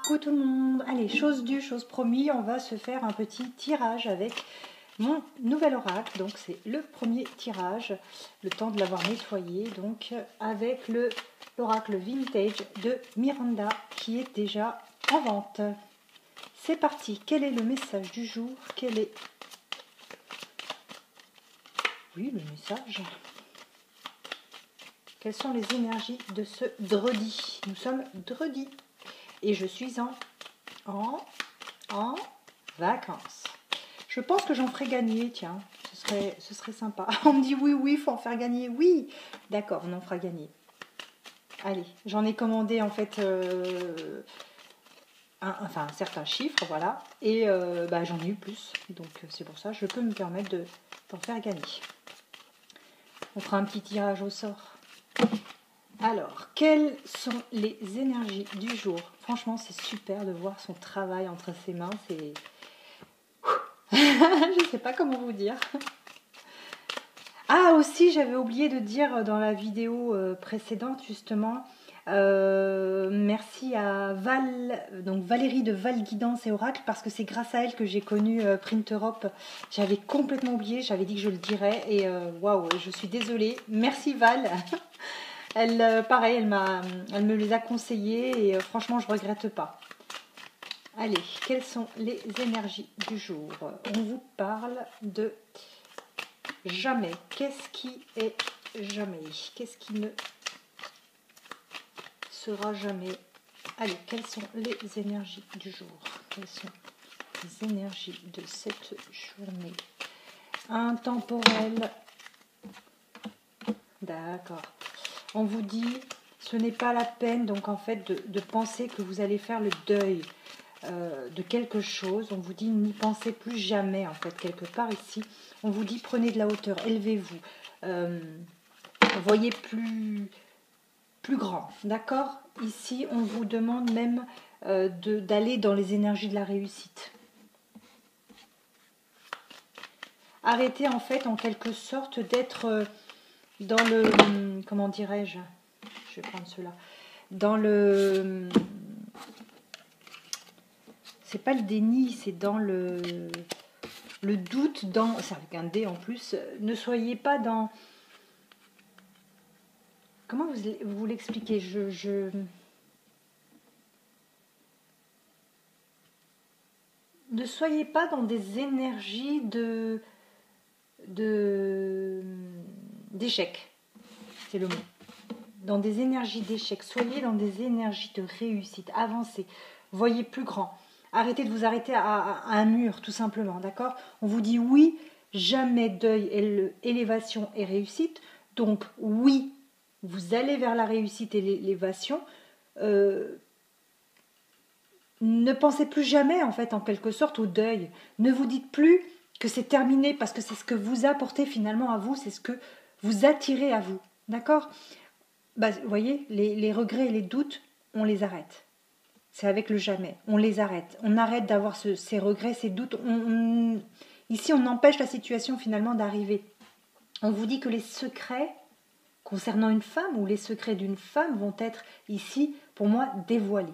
Coucou tout le monde. Allez, chose due, chose promis, on va se faire un petit tirage avec mon nouvel oracle. Donc c'est le premier tirage, le temps de l'avoir nettoyé, donc avec l'oracle vintage de Miranda qui est déjà en vente. C'est parti. Quel est le message du jour? Quel est... Oui, le message. Quelles sont les énergies de ce dredi? Nous sommes dredi. Et je suis en vacances. Je pense que j'en ferai gagner, tiens, ce serait sympa. On me dit oui, il faut en faire gagner. Oui, d'accord, on en fera gagner. Allez, j'en ai commandé en fait un certain chiffre, voilà. Et j'en ai eu plus, donc c'est pour ça que je peux me permettre d'en faire gagner. On fera un petit tirage au sort. Alors, quelles sont les énergies du jour? Franchement, c'est super de voir son travail entre ses mains. C'est... Je ne sais pas comment vous dire. Ah, aussi, j'avais oublié de dire dans la vidéo précédente, justement, merci à donc Valérie de Val Guidance et Oracle, parce que c'est grâce à elle que j'ai connu Print Europe. J'avais complètement oublié, j'avais dit que je le dirais, et waouh, je suis désolée. Merci Val. Elle, pareil, elle me les a conseillés et franchement, je ne regrette pas. Allez, quelles sont les énergies du jour? On vous parle de jamais. Qu'est-ce qui est jamais? Qu'est-ce qui ne sera jamais? Allez, quelles sont les énergies du jour? Quelles sont les énergies de cette journée? Intemporel. D'accord. On vous dit, ce n'est pas la peine donc en fait de penser que vous allez faire le deuil de quelque chose. On vous dit, n'y pensez plus jamais en fait quelque part ici. On vous dit, prenez de la hauteur, élevez-vous, voyez plus grand, d'accord? Ici, on vous demande même d'aller dans les énergies de la réussite. Arrêtez en fait en quelque sorte d'être... dans le, comment dirais-je, je vais prendre cela, dans le, c'est pas le déni, c'est dans le doute, c'est avec un D en plus, ne soyez pas dans, comment vous l'expliquez, ne soyez pas dans des énergies d'échec, c'est le mot. Dans des énergies d'échec, soyez dans des énergies de réussite, avancez, voyez plus grand. Arrêtez de vous arrêter à un mur, tout simplement, d'accord? On vous dit oui, jamais deuil, élévation et réussite. Donc oui, vous allez vers la réussite et l'élévation. Ne pensez plus jamais, en fait, en quelque sorte, au deuil. Ne vous dites plus que c'est terminé, parce que c'est ce que vous apportez finalement à vous, c'est ce que vous attirez à vous, d'accord? Vous voyez, les regrets et les doutes, on les arrête. C'est avec le jamais, on les arrête. On arrête d'avoir ces regrets, ces doutes. Ici, on empêche la situation finalement d'arriver. On vous dit que les secrets concernant une femme ou les secrets d'une femme vont être ici, pour moi, dévoilés.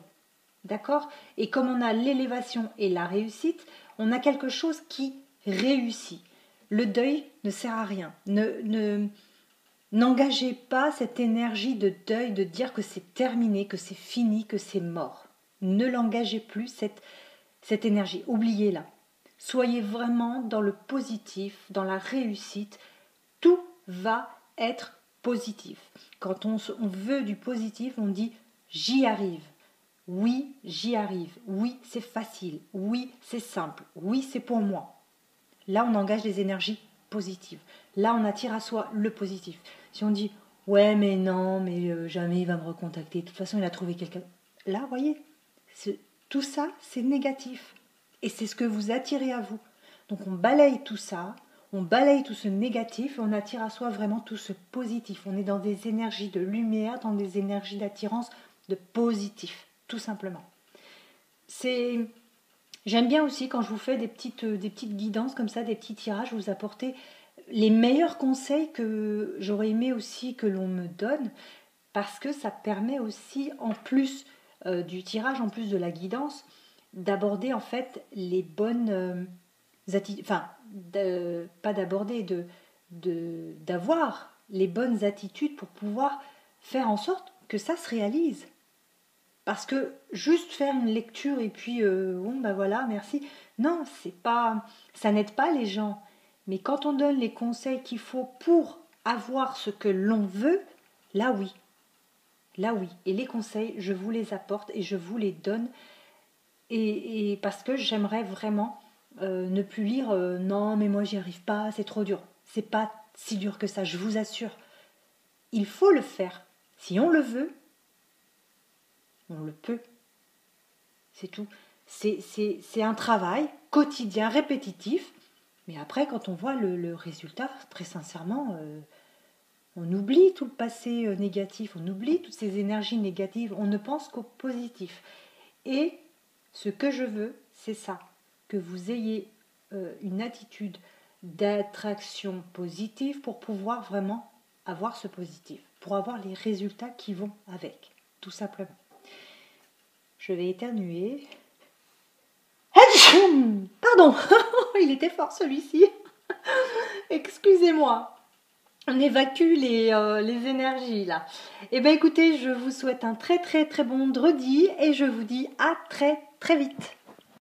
D'accord? Et comme on a l'élévation et la réussite, on a quelque chose qui réussit. Le deuil ne sert à rien. N'engagez pas cette énergie de deuil, de dire que c'est terminé, que c'est fini, que c'est mort. Ne l'engagez plus, cette énergie. Oubliez-la. Soyez vraiment dans le positif, dans la réussite. Tout va être positif. Quand on veut du positif, on dit « j'y arrive ». Oui, j'y arrive. Oui, c'est facile. Oui, c'est simple. Oui, c'est pour moi. Là, on engage des énergies positives. Là, on attire à soi le positif. Si on dit « ouais, mais non, mais jamais il va me recontacter. De toute façon, il a trouvé quelqu'un. » Là, vous voyez, tout ça, c'est négatif. Et c'est ce que vous attirez à vous. Donc, on balaye tout ça, on balaye tout ce négatif et on attire à soi vraiment tout ce positif. On est dans des énergies de lumière, dans des énergies d'attirance, de positif, tout simplement. J'aime bien aussi quand je vous fais des petites guidances comme ça, des petits tirages, vous apporter les meilleurs conseils que j'aurais aimé aussi que l'on me donne, parce que ça permet aussi, en plus du tirage, en plus de la guidance, d'aborder en fait les bonnes attitudes, enfin, pas d'aborder, d'avoir les bonnes attitudes pour pouvoir faire en sorte que ça se réalise. Parce que juste faire une lecture et puis bon ben voilà, merci. Non, c'est pas, ça n'aide pas les gens. Mais quand on donne les conseils qu'il faut pour avoir ce que l'on veut, là oui. Là oui. Et les conseils, je vous les apporte et je vous les donne. Et parce que j'aimerais vraiment ne plus lire non mais moi j'y arrive pas, c'est trop dur. C'est pas si dur que ça, je vous assure. Il faut le faire. Si on le veut, on le peut. C'est tout. C'est un travail quotidien, répétitif. Mais après, quand on voit le résultat, très sincèrement, on oublie tout le passé négatif, on oublie toutes ces énergies négatives, on ne pense qu'au positif. Et ce que je veux, c'est ça, que vous ayez une attitude d'attraction positive pour pouvoir vraiment avoir ce positif, pour avoir les résultats qui vont avec, tout simplement. Je vais éternuer. Pardon, il était fort celui-ci. Excusez-moi. On évacue les énergies là. Eh bien écoutez, je vous souhaite un très très très bon vendredi et je vous dis à très très vite.